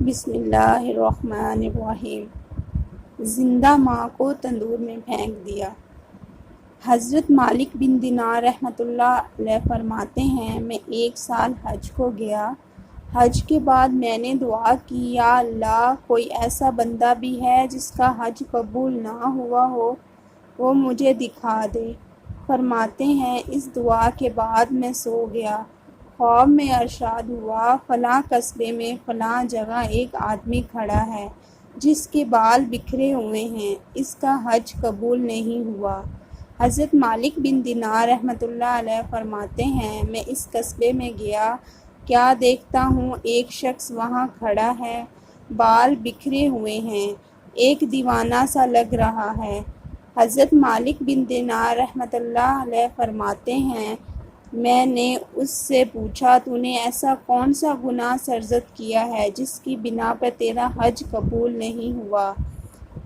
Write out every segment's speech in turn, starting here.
بسم اللہ الرحمن الرحیم۔ زندہ ماں کو تندور میں پھینک دیا۔ حضرت مالک بن دینار رحمۃ اللہ علیہ فرماتے ہیں، میں ایک سال حج کو گیا۔ حج کے بعد میں نے دعا کی، یا اللہ، کوئی ایسا بندہ بھی ہے جس کا حج قبول نہ ہوا ہو، وہ مجھے دکھا دے۔ فرماتے ہیں، اس دعا کے بعد میں سو گیا۔ خواب میں ارشاد ہوا، فلاں قصبے میں فلاں جگہ ایک آدمی کھڑا ہے جس کے بال بکھرے ہوئے ہیں، اس کا حج قبول نہیں ہوا۔ حضرت مالک بن دینار رحمۃ اللہ علیہ فرماتے ہیں، میں اس قصبے میں گیا، کیا دیکھتا ہوں، ایک شخص وہاں کھڑا ہے، بال بکھرے ہوئے ہیں، ایک دیوانہ سا لگ رہا ہے۔ حضرت مالک بن دینار رحمۃ اللہ علیہ فرماتے ہیں، میں نے اس سے پوچھا، تو نے ایسا کون سا گناہ سرزد کیا ہے جس کی بنا پر تیرا حج قبول نہیں ہوا؟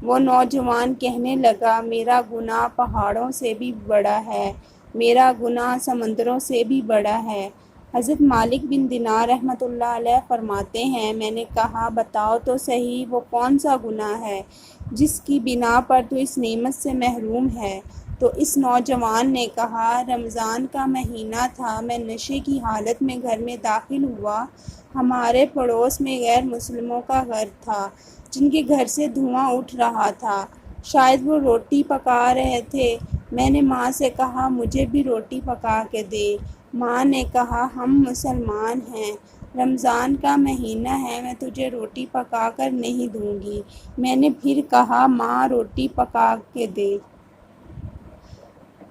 وہ نوجوان کہنے لگا، میرا گناہ پہاڑوں سے بھی بڑا ہے، میرا گناہ سمندروں سے بھی بڑا ہے۔ حضرت مالک بن دینار رحمۃ اللہ علیہ فرماتے ہیں، میں نے کہا، بتاؤ تو صحیح، وہ کون سا گناہ ہے جس کی بنا پر تو اس نعمت سے محروم ہے؟ تو اس نوجوان نے کہا، رمضان کا مہینہ تھا، میں نشے کی حالت میں گھر میں داخل ہوا۔ ہمارے پڑوس میں غیر مسلموں کا گھر تھا جن کے گھر سے دھواں اٹھ رہا تھا، شاید وہ روٹی پکا رہے تھے۔ میں نے ماں سے کہا، مجھے بھی روٹی پکا کے دے۔ ماں نے کہا، ہم مسلمان ہیں، رمضان کا مہینہ ہے، میں تجھے روٹی پکا کر نہیں دوں گی۔ میں نے پھر کہا، ماں روٹی پکا کے دے۔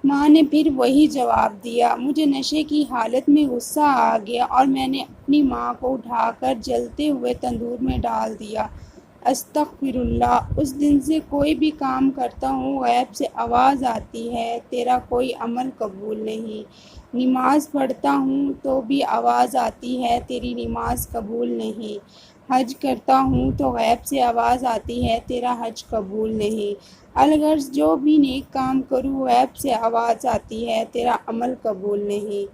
ماں نے پھر وہی جواب دیا۔ مجھے نشے کی حالت میں غصہ آ گیا اور میں نے اپنی ماں کو اٹھا کر جلتے ہوئے تندور میں ڈال دیا۔ استغفر اللہ۔ اس دن سے کوئی بھی کام کرتا ہوں، غیب سے آواز آتی ہے، تیرا کوئی عمل قبول نہیں۔ نماز پڑھتا ہوں تو بھی آواز آتی ہے، تیری نماز قبول نہیں۔ حج کرتا ہوں تو غیب سے آواز آتی ہے، تیرا حج قبول نہیں۔ الغرض جو بھی نیک کام کروں، غیب سے آواز آتی ہے، تیرا عمل قبول نہیں۔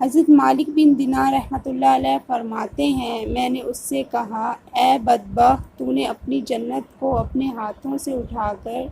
حضرت مالک بن دینار رحمۃ اللہ علیہ فرماتے ہیں، میں نے اس سے کہا، اے بدبخت، تو نے اپنی جنت کو اپنے ہاتھوں سے اٹھا کر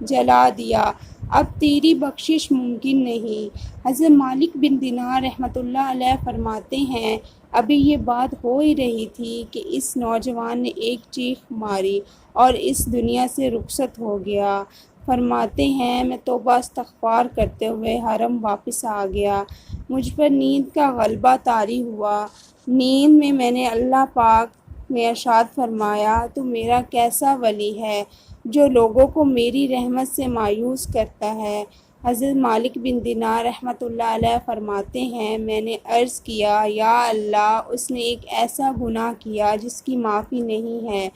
جلا دیا، اب تیری بخشش ممکن نہیں۔ حضرت مالک بن دینار رحمۃ اللہ علیہ فرماتے ہیں، ابھی یہ بات ہو ہی رہی تھی کہ اس نوجوان نے ایک چیخ ماری اور اس دنیا سے رخصت ہو گیا۔ فرماتے ہیں، میں توبہ استغفار کرتے ہوئے حرم واپس آ گیا۔ مجھ پر نیند کا غلبہ طاری ہوا۔ نیند میں نے اللہ پاک نے ارشاد فرمایا، تو میرا کیسا ولی ہے جو لوگوں کو میری رحمت سے مایوس کرتا ہے۔ حضرت مالک بن دینار رحمۃ اللہ علیہ فرماتے ہیں، میں نے عرض کیا، یا اللہ، اس نے ایک ایسا گناہ کیا جس کی معافی نہیں ہے۔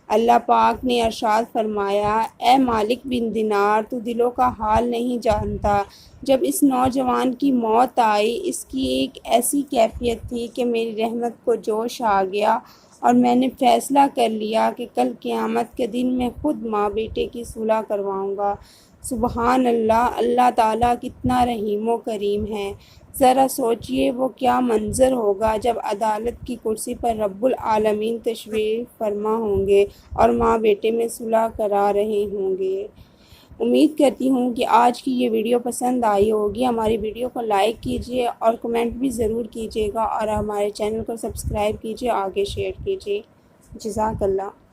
اللہ پاک نے ارشاد فرمایا، اے مالک بن دینار، تو دلوں کا حال نہیں جانتا۔ جب اس نوجوان کی موت آئی، اس کی ایک ایسی کیفیت تھی کہ میری رحمت کو جوش آ گیا اور میں نے فیصلہ کر لیا کہ کل قیامت کے دن میں خود ماں بیٹے کی صلح کرواؤں گا۔ سبحان اللہ، اللہ تعالیٰ کتنا رحیم و کریم ہے۔ ذرا سوچئے وہ کیا منظر ہوگا جب عدالت کی کرسی پر رب العالمین تشریف فرما ہوں گے اور ماں بیٹے میں صلح کرا رہے ہوں گے۔ امید کرتی ہوں کہ آج کی یہ ویڈیو پسند آئی ہوگی۔ ہماری ویڈیو کو لائک کیجیے اور کمنٹ بھی ضرور کیجیے گا اور ہمارے چینل کو سبسکرائب کیجیے، آگے شیئر کیجیے۔ جزاک اللہ۔